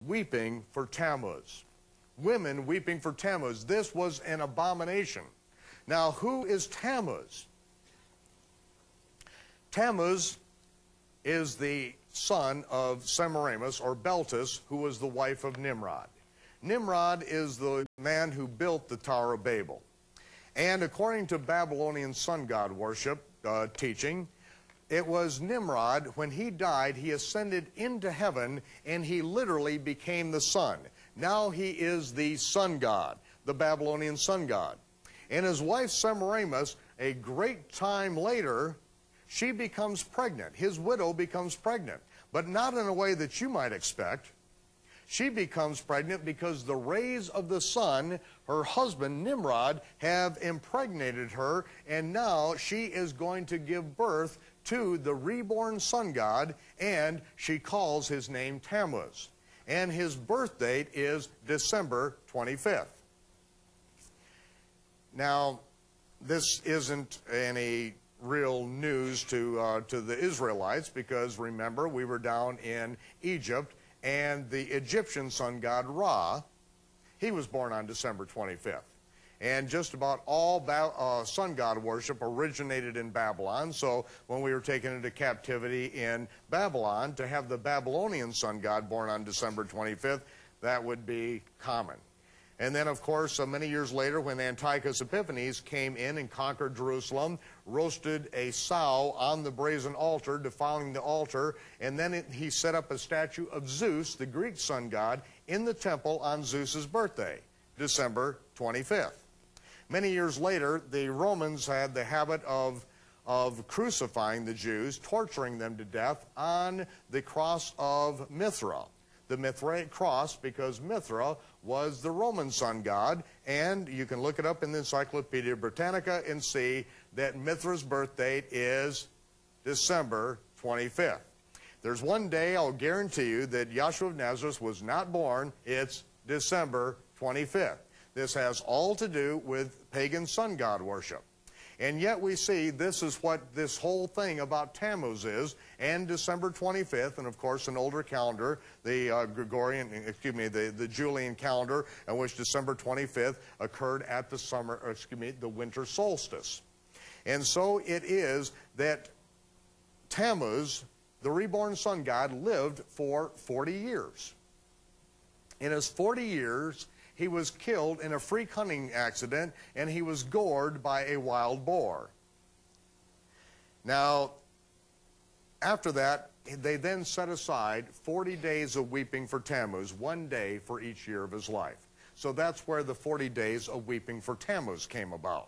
weeping for Tammuz. Women weeping for Tammuz. This was an abomination. Now, who is Tammuz? Tammuz is the son of Semiramis, or Beltis, who was the wife of Nimrod. Nimrod is the man who built the Tower of Babel. And according to Babylonian sun god worship teaching, it was Nimrod, when he died, he ascended into heaven, and he literally became the sun. Now he is the sun god, the Babylonian sun god. And his wife Semiramis, a great time later, she becomes pregnant. His widow becomes pregnant, but not in a way that you might expect. She becomes pregnant because the rays of the sun, her husband Nimrod, have impregnated her, and now she is going to give birth to the reborn sun god, and she calls his name Tammuz. And his birth date is December 25th. Now, this isn't any real news to the Israelites, because remember, we were down in Egypt, and the Egyptian sun god Ra, he was born on December 25th. And just about all sun god worship originated in Babylon. So when we were taken into captivity in Babylon, to have the Babylonian sun god born on December 25th, that would be common. And then, of course, many years later, when Antiochus Epiphanes came in and conquered Jerusalem, roasted a sow on the brazen altar, defiling the altar, and then he set up a statue of Zeus, the Greek sun god, in the temple on Zeus's birthday, December 25th. Many years later, the Romans had the habit of crucifying the Jews, torturing them to death on the cross of Mithra. The Mithraic cross, because Mithra was the Roman sun god, and you can look it up in the Encyclopedia Britannica and see that Mithra's birth date is December 25th. There's one day I'll guarantee you that Yahshua of Nazareth was not born. It's December 25th. This has all to do with pagan sun god worship. And yet we see this is what this whole thing about Tammuz is, and December 25th, and of course an older calendar, the the Julian calendar, in which December 25th occurred at the winter solstice. And so it is that Tammuz, the reborn sun god, lived for 40 years. In his 40 years, he was killed in a freak hunting accident, and he was gored by a wild boar. Now, after that, they then set aside 40 days of weeping for Tammuz, 1 day for each year of his life. So that's where the 40 days of weeping for Tammuz came about.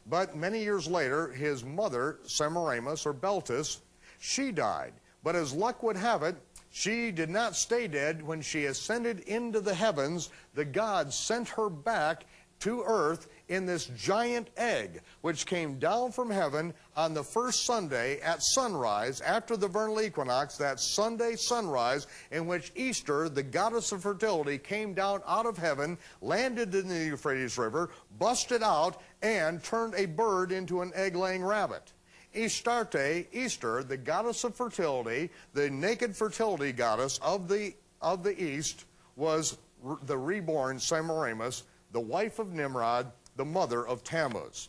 But many years later, his mother, Semiramis, or Beltis, she died. But as luck would have it, she did not stay dead. When she ascended into the heavens, the gods sent her back to earth in this giant egg, which came down from heaven on the first Sunday at sunrise, after the vernal equinox, that Sunday sunrise, in which Easter, the goddess of fertility, came down out of heaven, landed in the Euphrates River, busted out, and turned a bird into an egg-laying rabbit. Astarte, Easter, the goddess of fertility, the naked fertility goddess of the East, was the reborn Semiramis, the wife of Nimrod, the mother of Tammuz.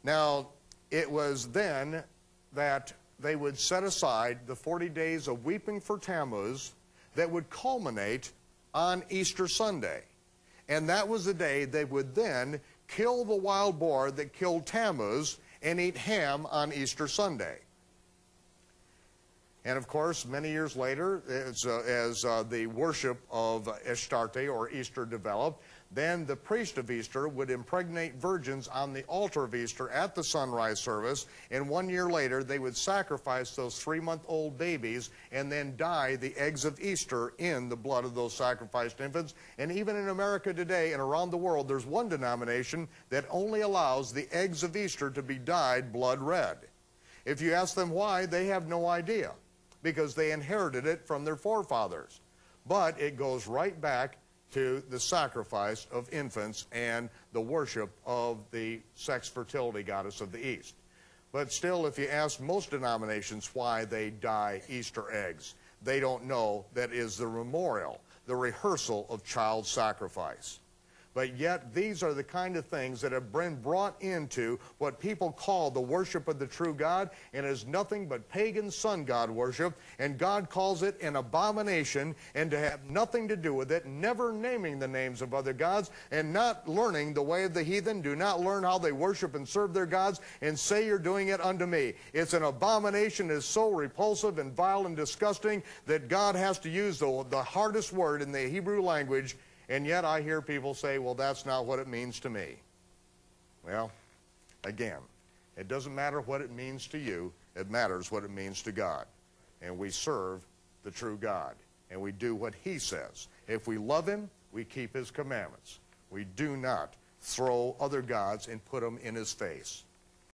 Now, it was then that they would set aside the 40 days of weeping for Tammuz that would culminate on Easter Sunday. And that was the day they would then kill the wild boar that killed Tammuz and eat ham on Easter Sunday. And of course, many years later, as the worship of Astarte, or Easter, developed, then the priest of Easter would impregnate virgins on the altar of Easter at the sunrise service, and 1 year later they would sacrifice those 3-month-old babies and then dye the eggs of Easter in the blood of those sacrificed infants. And even in America today and around the world, there's one denomination that only allows the eggs of Easter to be dyed blood red. If you ask them why, they have no idea, because they inherited it from their forefathers. But it goes right back to the sacrifice of infants and the worship of the sex fertility goddess of the East. But still, if you ask most denominations why they dye Easter eggs, they don't know that is the memorial, the rehearsal of child sacrifice. But yet, these are the kind of things that have been brought into what people call the worship of the true God, and is nothing but pagan sun god worship, and God calls it an abomination, and to have nothing to do with it, never naming the names of other gods, and not learning the way of the heathen. Do not learn how they worship and serve their gods, and say you're doing it unto me. It's an abomination. It's so repulsive and vile and disgusting that God has to use the hardest word in the Hebrew language. And yet I hear people say, well, that's not what it means to me. Well, again, it doesn't matter what it means to you. It matters what it means to God. And we serve the true God. And we do what he says. If we love him, we keep his commandments. We do not throw other gods and put them in his face.